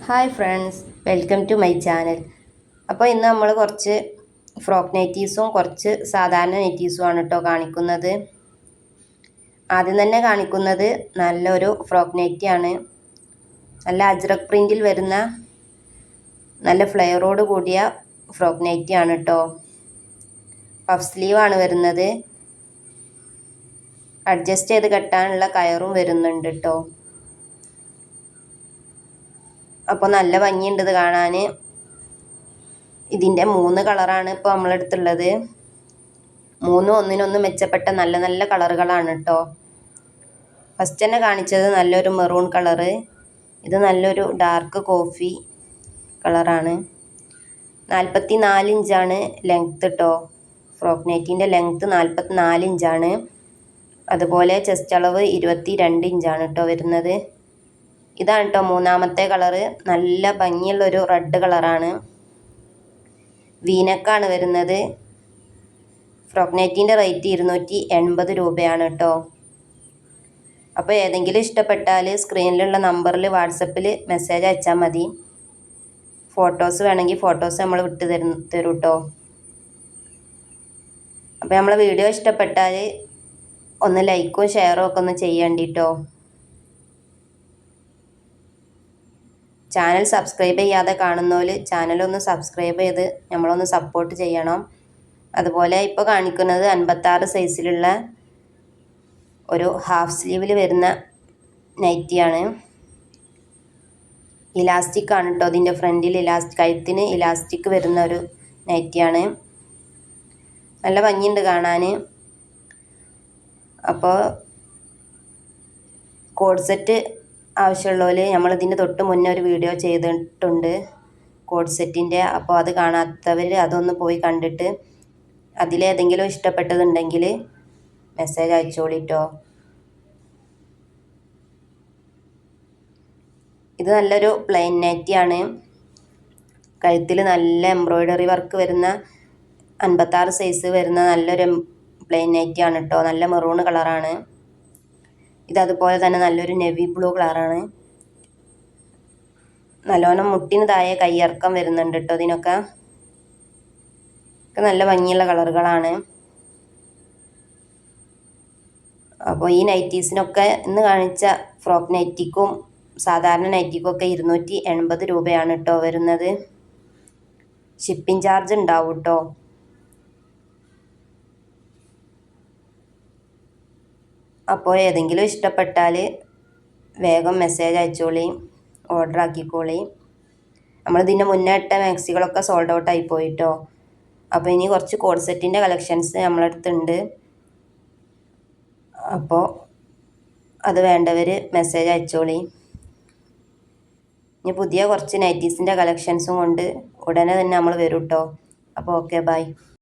Hi friends, welcome to my channel. അപ്പോൾ ഇന്ന് നമ്മൾ കുറച്ച് ഫ്രോക്ക് നൈറ്റീസും കുറച്ച് സാധാരണ നൈറ്റീസും ആണ് കേട്ടോ കാണിക്കുന്നത്. ആദ്യം തന്നെ കാണിക്കുന്നത് നല്ലൊരു ഫ്രോക്ക് നൈറ്റിയാണ്. നല്ല അജ്രക് പ്രിൻറ്റിൽ വരുന്ന നല്ല ഫ്ലെയറോട് കൂടിയ ഫ്രോക്ക് നൈറ്റിയാണ് കേട്ടോ. പഫ് സ്ലീവാണ് വരുന്നത്. അഡ്ജസ്റ്റ് ചെയ്ത് കെട്ടാനുള്ള കയറും വരുന്നുണ്ട് കേട്ടോ. അപ്പോൾ നല്ല ഭംഗിയുണ്ട് ഇത് കാണാൻ. ഇതിൻ്റെ 3 കളറാണ് ഇപ്പോൾ നമ്മളെടുത്തുള്ളത്. 3 ഒന്നിനൊന്ന് മെച്ചപ്പെട്ട നല്ല നല്ല കളറുകളാണ് കേട്ടോ. ഫസ്റ്റ് തന്നെ കാണിച്ചത് നല്ലൊരു മെറൂൺ കളറ്. ഇത് നല്ലൊരു ഡാർക്ക് കോഫി കളറാണ്. 44 ഇഞ്ചാണ് ലെങ്ത്ത് കേട്ടോ. ഫ്രോക്ക് നൈറ്റിൻ്റെ ലെങ്ത്ത് 44 ഇഞ്ചാണ്. അതുപോലെ ചെസ്റ്റ് അളവ് 22 ഇഞ്ചാണ് കേട്ടോ വരുന്നത്. ഇതാണ് കേട്ടോ മൂന്നാമത്തെ കളറ്. നല്ല ഭംഗിയുള്ളൊരു റെഡ് കളറാണ്. വീനക്കാണ് വരുന്നത്. ഫ്രോക്ക് നൈറ്റിൻ്റെ റേറ്റ് 280 രൂപയാണ് കേട്ടോ. അപ്പോൾ ഏതെങ്കിലും ഇഷ്ടപ്പെട്ടാൽ സ്ക്രീനിലുള്ള നമ്പറിൽ വാട്സപ്പിൽ മെസ്സേജ് അയച്ചാൽ മതി. ഫോട്ടോസ് വേണമെങ്കിൽ ഫോട്ടോസ് നമ്മൾ തരും കേട്ടോ. അപ്പോൾ നമ്മളെ വീഡിയോ ഇഷ്ടപ്പെട്ടാൽ ഒന്ന് ലൈക്കും ഷെയറും ഒക്കെ ഒന്ന് ചെയ്യേണ്ടിട്ടോ. ചാനൽ സബ്സ്ക്രൈബ് ചെയ്യാതെ കാണുന്നവർ ചാനലൊന്ന് സബ്സ്ക്രൈബ് ചെയ്ത് നമ്മളൊന്ന് സപ്പോർട്ട് ചെയ്യണം. അതുപോലെ ഇപ്പോൾ കാണിക്കുന്നത് 56 സൈസിലുള്ള ഒരു ഹാഫ് സ്ലീവിൽ വരുന്ന നൈറ്റിയാണ്. ഇലാസ്റ്റിക് ആണ് കേട്ടോ. അതിൻ്റെ ഫ്രണ്ടിൽ കഴുത്തിന് ഇലാസ്റ്റിക് വരുന്ന ഒരു നൈറ്റിയാണ്. നല്ല ഭംഗിയുണ്ട് കാണാൻ. അപ്പോൾ കോഡ് സെറ്റ് ആവശ്യമുള്ളവർ നമ്മളിതിൻ്റെ തൊട്ട് മുന്നേ ഒരു വീഡിയോ ചെയ്തിട്ടുണ്ട് കോഡ് സെറ്റിൻ്റെ. അപ്പോൾ അത് കാണാത്തവർ അതൊന്ന് പോയി കണ്ടിട്ട് അതിലേതെങ്കിലും ഇഷ്ടപ്പെട്ടതുണ്ടെങ്കിൽ മെസ്സേജ് അയച്ചോളിട്ടോ. ഇത് നല്ലൊരു പ്ലെയിൻ നൈറ്റിയാണ്. കഴുത്തിൽ നല്ല എംബ്രോയ്ഡറി വർക്ക് വരുന്ന 56 സൈസ് വരുന്ന നല്ലൊരു പ്ലെയിൻ നൈറ്റിയാണ് കേട്ടോ. നല്ല മെറൂൺ കളറാണ്. ഇതതുപോലെ തന്നെ നല്ലൊരു നെവി ബ്ലൂ കളറാണ്. നല്ലോണം മുട്ടിന് താഴെ കയ്യിറക്കം വരുന്നുണ്ട് കേട്ടോ. ഇതിനൊക്കെ നല്ല ഭംഗിയുള്ള കളറുകളാണ്. അപ്പോൾ ഈ നൈറ്റീസിനൊക്കെ ഇന്ന് കാണിച്ച ഫ്രോക്ക് നൈറ്റിക്കും സാധാരണ നൈറ്റിക്കും ഒക്കെ 280 രൂപയാണ് കേട്ടോ വരുന്നത്. ഷിപ്പിംഗ് ചാർജ് ഉണ്ടാവും കേട്ടോ. അപ്പോൾ ഏതെങ്കിലും ഇഷ്ടപ്പെട്ടാൽ വേഗം മെസ്സേജ് അയച്ചോളി, ഓർഡർ ആക്കിക്കോളി. നമ്മളിതിൻ്റെ മുന്നേ ഇട്ട മാക്സികളൊക്കെ സോൾഡ് ഔട്ട് ആയി പോയിട്ടോ. അപ്പോൾ ഇനി കുറച്ച് കോഡ് സെറ്റിൻ്റെ കളക്ഷൻസ് നമ്മളടുത്തുണ്ട്. അപ്പോൾ അത് വേണ്ടവർ മെസ്സേജ് അയച്ചോളി. ഇനി പുതിയ കുറച്ച് നൈറ്റീസിൻ്റെ കളക്ഷൻസും കൊണ്ട് ഉടനെ തന്നെ നമ്മൾ വരും കേട്ടോ. അപ്പോൾ ഓക്കെ, ബൈ.